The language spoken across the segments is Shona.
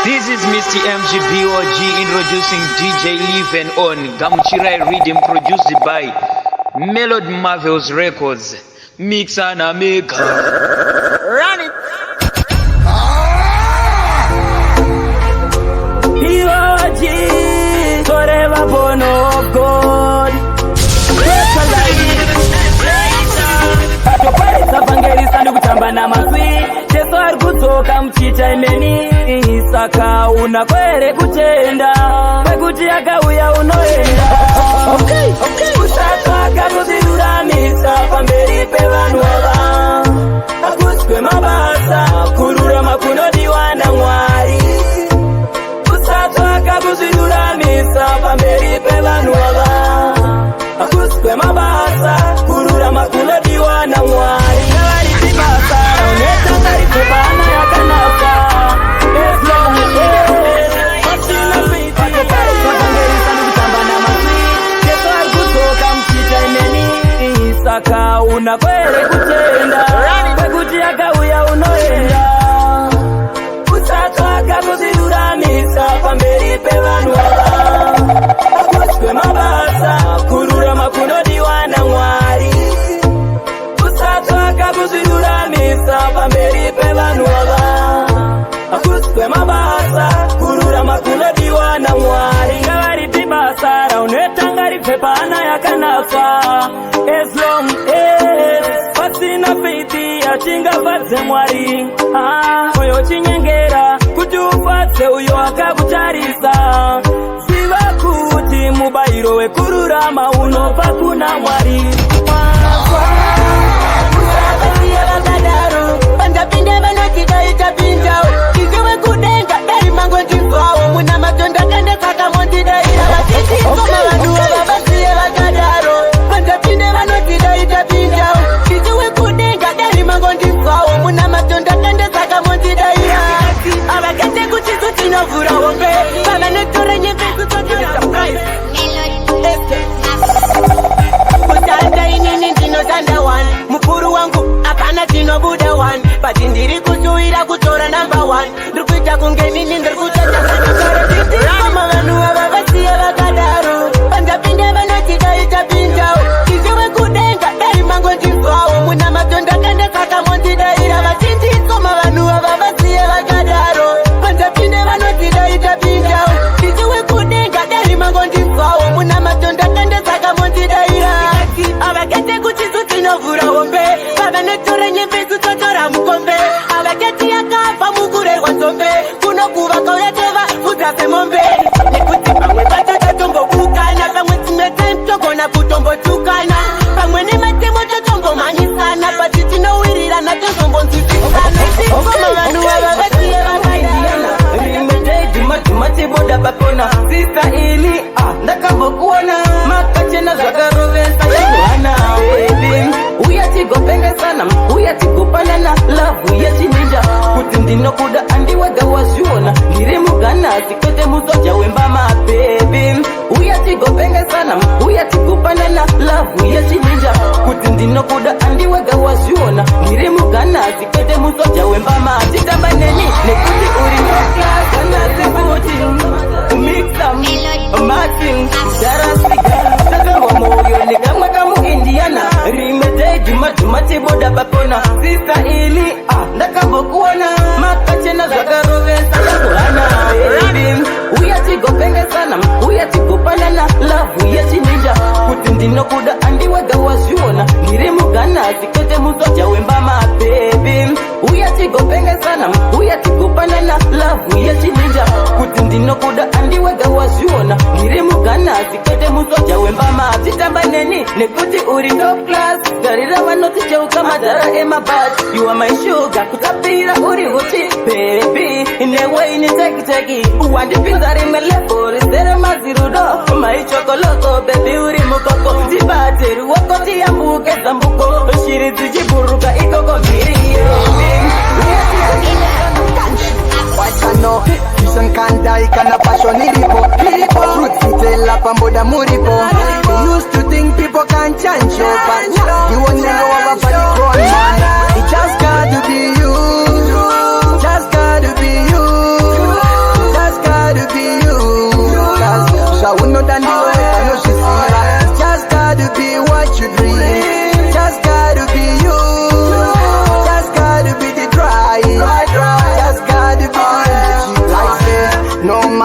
This is Mr. MGBOG introducing DJ Leven on Gamchirai Rhythm, produced by Melody Marvels Records. Mix and a maker. Run it! BOG, forever born of God. Sapangerisa ndikuchamba namaswi Jesu ari kudzoka muchicha imeni Saka unakwere kutenda Kwekuti akauya unoenda Usatsvaka kuzviruramisa pamberi pevanhu ava Hakuswe mabasa kururama kunodiwa naMwari Usatsvaka kuzviruramisa pamberi pevanhu ava Hakuswe mabasa kururama kunodiwa naMwari Ngavari basa unetanga ripepana yakanaka As long as pasina faith Sapangerisa ndikutamba namaswi Jesu ari kudzoka muchicha imeni Saka unakwere kutenda Kwekuti akauya unoenda Usatsvaka kuzviruramisa pamberi pevanhu ava Hakuswe mabasa kururama kunodiwa naMwari Usatsvaka kuzviruramisa pamberi pevanhu ava Hakuswe mabasa kururama kunodiwa naMwari Ngavari basa raunetanga ripepana yakanafa As long as pasina faith achingafadze Mwari Moyo chinyengera kuti ufadze uyo akakutarisa Ziva kuti mubayiro wekururama unobva kuna Mwari Pandapinde vanotidaita pindao Iziwe kudenga dai mango ndivao Muna matonda kande saka montidaira Vatiti koma vanhu vavasiye vakadaro Pandapinde vanotidaita pindao Iziwe kudenga dai mango ndivao Muna matonda kande saka montidaira Avakete kuchisu tinovura hombe Vavanotore nyepesu totora price Kutanda inini ndinotanda one Mukuru wangu apana tinobuda one But ndiri kusuira kutora number one Ndikuita kunge nini ndikutata Kama vanhu ava vasiye vakadaro Pandapinde vanotidaita pindao Iziwe kudenga dai mango ndivao Muna matonda kande saka montidaira Vatindi koma vanhu ava vasiye vakadaro Pandapinde vanotidaita pindao Iziwe kudenga dai mango ndivao Muna matonda kande saka montidaira Avakete kuchisu tinovura hombe Vavanotore nyembesu totora mukombe Avaketi yakafa mukurerwa nzombe Kunokuva kauretova futa semombe Nekuti pamwe vatototombokukana Pamwe timete mtogona kutombotukana Pamwe nematemo totombomanyisana Pati tinowirirana tozombonzizisana Koma vanhu ava vasiye vakaidiana Rimete juma tiboda papona Sista ili ndakambokuona Makachena zvakarovesa Yohana baby Uya tigopengesana Uya tigopanana Love yechininja Kuti ndinokuda andiwega wazviona Ndiri muganasi kwete musoja wembama baby Uya tigopengesana Uya tigopanana Love yechininja Kuti ndinokuda andiwega wazviona Ndiri muganasi kwete musoja wembama Titamba neni nekuti uri class Anasi kuti Mix them Martin Darasika Sakarwa moyo Nekamwe kamu Indiana Rimete juma tiboda papona Sista ili ndakambokuona Makachena zvakarovesa Yohana baby Uya tigopengesana Uya tigopanana Love yechininja Kuti ndinokuda andiwega wazviona Ndiri muganasi kwete musoja wembama baby Uya tigopengesana Uya tigopanana Love yechininja Kuti ndinokuda andiwega wazviona Ndiri muganasi kwete musoja wembama Titamba neni nekuti uri top class Garira vanoticheuka madhara emabati You are my sugar kutapira uri uchi baby Inewe ini teki Uwandipinza rimwe lepo Risere mazirudo My chokoloko baby uri mukoko Tibate ruwako tiyambuke zambuko Shiri zijiburuka ikoko mbiri Wachano, vision kanda ikana passion ilipo Fruit fitela pamboda muripo We used to think people can change you But you won't know what about the grown man It just gotta be you Just gotta be you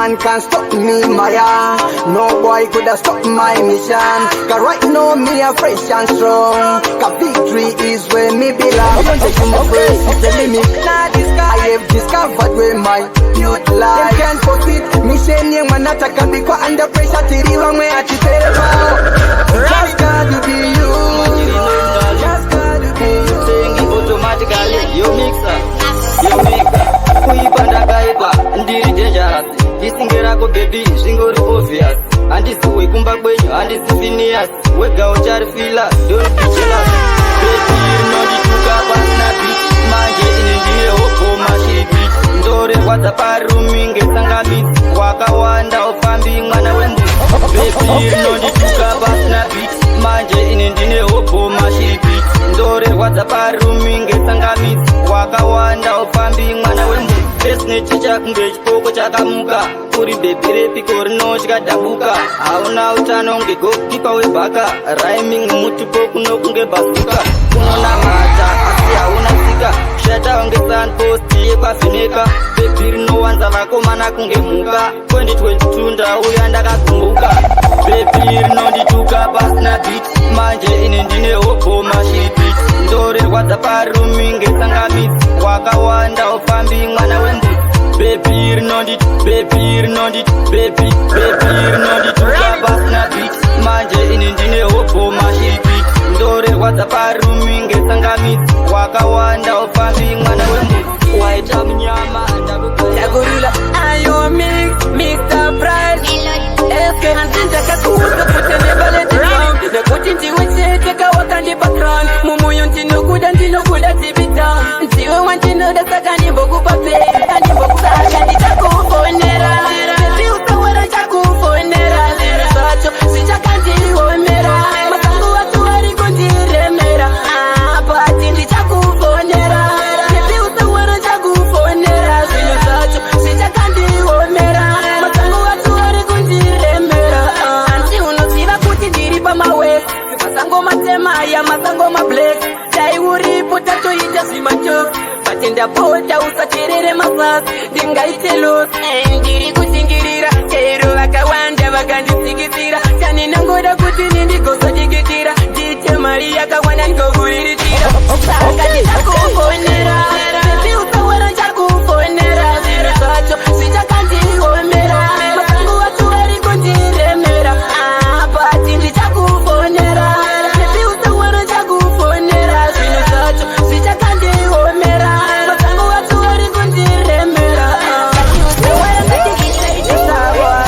man can stop me, Maya. No boy could have stopped my mission. Cause right now me a fresh and strong. Cause victory is where me belong. The universe is the limit. I have discovered where my youth lies. Them can't proceed. Me saying young man nataka bikwa under pressure. Tiriwa mwe atitelewa. Just gotta be you. Just gotta be you. Saying automatically, you mixer. Kuipanda kaipa, ndiri dangerous. Disingera ko baby, shingori obvious. Andisiwe kumba kwenyu, andisifinias. Wega uchari fila, don't be jealous. Baby, nondituka pasna beat. Manje inendine hoko mashiri. Ndore wata paruminge sangamit. Waka wanda ofambi mwana wembu. Baby, nondituka pasna beat. Manje inendine hoko mashiri. Ndore wata paruminge sangamit. Waka wanda ofambi mwana wembu. Esne chicha kunge chipoko chakamuka. Kuri baby repi kori no chikadabuka. Hauna utano nge goalkeeper webaka. Rhyming mutupo kuno kunge basuka. Kunona mata asi hauna sika. Shata onge sunpost ye kwa fineka. Baby rino wanza lako mana kunge muka. 2022 ndauya ndakakumbuka. Baby rino ndituka pasna beat. Manje inendine hopo mashiri. Ndore wadza paruminge sangamit. Wakawanda ofambi mwana wembu. Baby rinondi, baby rinondi, baby rinondi tuka pasna beat. Manje inendine hopo mashiri. Ndore wadza paruminge sangamit. Wakawanda ofambi mwana wembu. Waita mnyama Jagurula, ayo mix, Mr. Price. Eske hanzinja kakuuza kutene baleti drum. Nekuti njiwe cheka wakandi background. Mumuyo ntino kuda tibita. Njiwe wantino da sakani mbogu pape. Kandi mbogu sakani chakufonera. Nezi utawara chakufonera. Sacho, sichakandi omera. Masangu watu wari kundiremera. Pati ndi chakufonera. Nezi utawara chakufonera. Sacho, sichakandi omera. Masangu watu wari kundiremera. Anti unoziva kuti ndiri pamawe. Masango matema ya masango mablack. Dai uri potato ita simacho. Patenda pota usacherere mafasi. Dingaite los. Ndiri kutingirira. Kero wakawanda wakandisikisira. Tani nangoda kuti nindikosa jikitira. Dite Maria kawana nikoguliritira. Saka nitakufonera. Baby utawara chakufonera. Sacho sichakandi omera. Masango watu wari kundiremera. Pati ndi chakufonera. Baby utawara chakufonera. Sacho sichakandi omera. Masango watu wari kundiremera. Utawara chakufonera.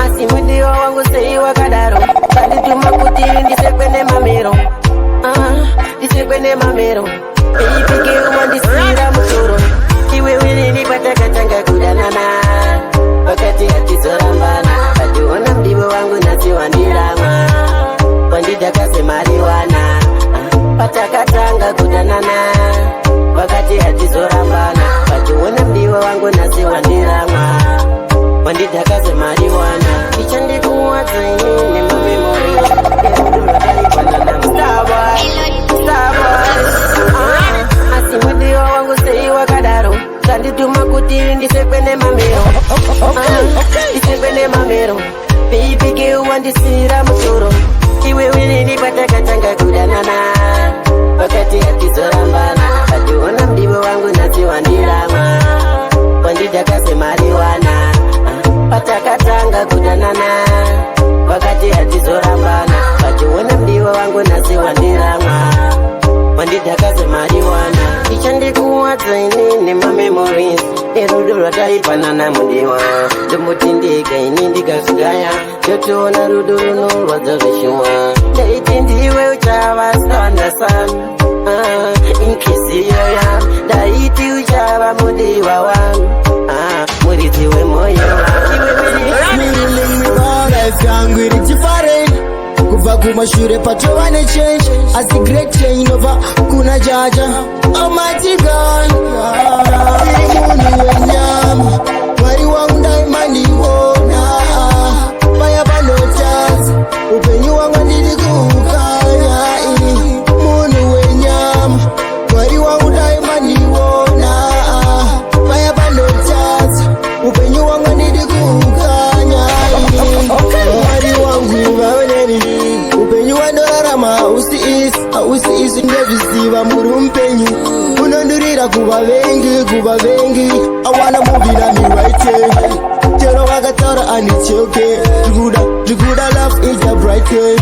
Asimudiwa wangu sei wakadaro. Kandituma kutiri ndisekwene mamero. Ndisekwene mamero. Ipike umandisira mutoro. Iwe winini patakatanga kudanana. Wakati hatizorambana. Kationa mdiwe wangu nasi wandirama. Wanditakase mariwana. Patakatanga kudanana. Wakati hatizorambana. Kationa mdiwe wangu nasi wandirama. Wanditakase mariwana. Ichandikuwa zaini mamemori. Asimudiwa wangu sei wakadaro. Kandituma kutiri ndisekwene mamero. Ndisekwene mamero. Pipike uwandisira mutoro. Iwe winini patakatanga kudanana. Wakati hatizorambana. Kationa mdiwe wangu nasi wandirama. Wanditakase mariwana. Patakatanga kudanana. Wakati hatizorambana. Kationa mdiwe wangu nasi wandirama. Wandidakaze mariwana. Ichandikuwa zaini ma memories. Erudura taipanana mudiwa. Dumutindika inindikasugaya. Jotona ruduru nulwazavishwa. Daitindiwe uchava standa sam. Inkisiyo ya. Daiti uchava mudiwa wangu. Muritiwe moyo. Yangu iritifare kuva kumashure patovane change as the great chain over kuna jaja Almighty God Mungu wenyama mwari wangu ndaimani wona Paya pano chance upenyu wangu nilikuukaya Mungu wenyama mwari wangu ndaimani wona Paya pano chance upenyu wangu vavengi. I wanna move in on me right way. Chero vakataura anichoke. Triguda love is a bright way.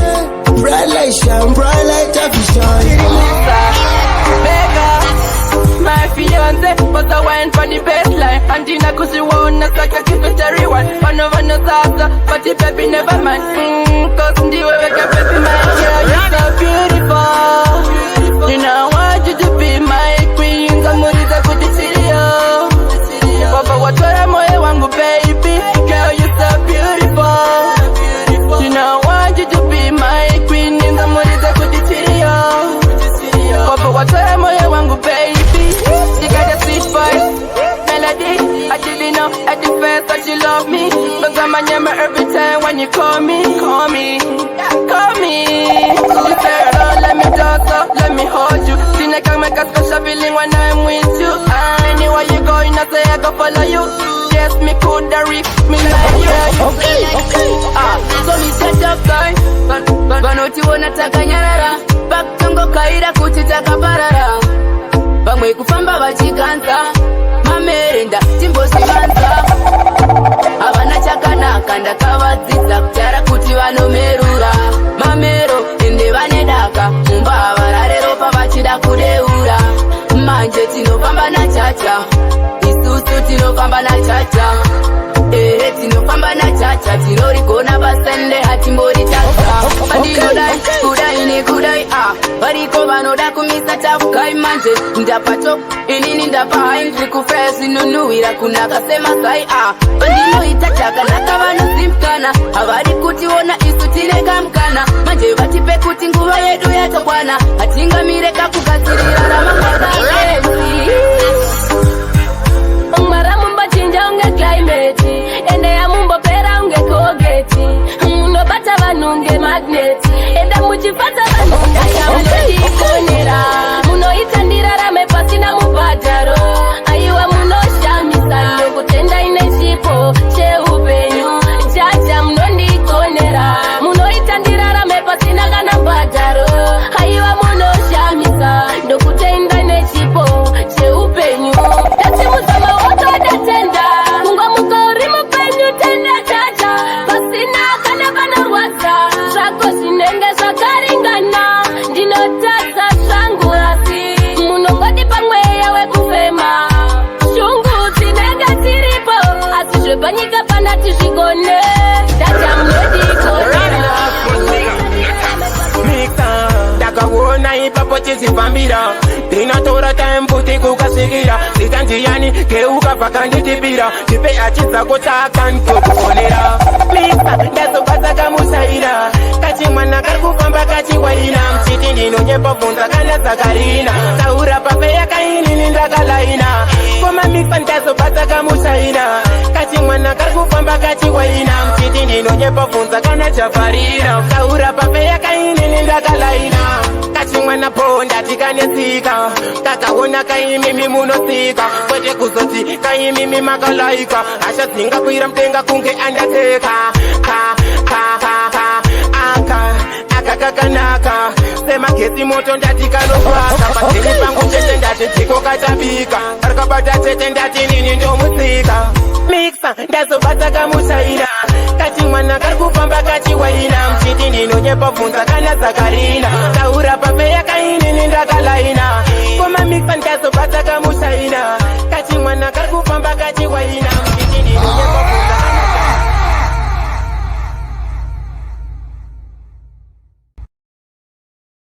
Bright light shine, bright light up shine. My fiance was a wine for the baseline. And in a cause you wanna suck a keep it a rewind. One over no salsa, but the baby never mind. Cause the way we can baby man. Girl, you're so beautiful. You know I want you to be my queen. Kamuriza kutitirio. Papa watwara moyo wangu baby. Girl, you're so beautiful. You know I want you to be my queen. Kamuriza kutitirio. Papa watwara moyo wangu baby. She got a sweet voice, melody. I didn't know at the first that she loved me. But I'm a every time when you call me. She said, oh, let me talk, so let me hold you. She can make a special feeling when I'm with you. Anywhere you go, I say I go follow you. Yes, me could reach me like you. Okay. So me set up guy. Banoti wanataka nyarara. Bakongo kaira kutitaka parara. Bamwe kufamba bachikanza mamerenda timbosibanza abana chakanaka ndakavadziza kutara kuti vanomerura mamero ende vanedaka mumba vararero pavachida kudeura manje tinofamba nachacha isusu tinofamba nachacha tinofamba nachacha tinorigona pasende hatimbori chacha andinodai kudai nekudai variko vanoda kumisa tafukai manje ndapato inini ndapahai ndikufresi nunuhira kunaka semasai vandinoita chakanaka vanosimkana havari kutiona isu tinekamkana manje vatipe kuti nguva yedu yatokwana hatingamireka kugadzirira ramangwanaesi mara mumbachinja unge climate ende ya mumbopera unge kogeti munobata vanunge magneti enda muchifata vanungashamletikonera munoitandira rame pasina mubhadharo aiwa munoshamisa ndokutenda ine chipo cheupenyu chacha munondikonera munoitandira rame pasina kana mbhadharo aiwa munoshamisa ndokutenda ine chipo cheupenyu tatimuzama wotodatenda kungomukauri mupenyu tenda chacha pasina kana vanorwadza zvako zvinenge zvakaringana ndinotadza zvangu asi munongodi pamweya wekufema shungu dzinenge dziripo asi zvepanyika pana tizvigone chacha munodikonera ndakaona ipapo chizifambira ndinatora taimbuti kukasikira zitanziyani keuka pakanditibira tipe achidzako takantokufonera misa ndazobasakamusaira kachimwana kari kufamba kachiwaina mchiti ndinonyepa bvunza kana dzakarina taura pafeya kainini ndakalaina koma misa ndazobasakamusaira kachimwana kari kufamba kachiwaina mchiti ndinonyepa bvunza kana jafarina taura pafeya kainini ndakalaina kachimwana po ndatikanetsika kakaona kaimimi munosika kwete kuzoti kaimimi makalaika hasha dzingakwira mutenga kunge andateka akakanaka semagesi moto ndatikanopaka patini pangu chete ndati dziko kachapika arikabata chete ndati nini ndomusika miksa ndazobata kamusaina kachimwana kari kufamba kachiwaina mchiti ndinonyepa bvunza kana dzakarina taura pafeya kainini ndakalaina koma miksa ndazobata kamusaina kachimwana kari kufamba kachiwaina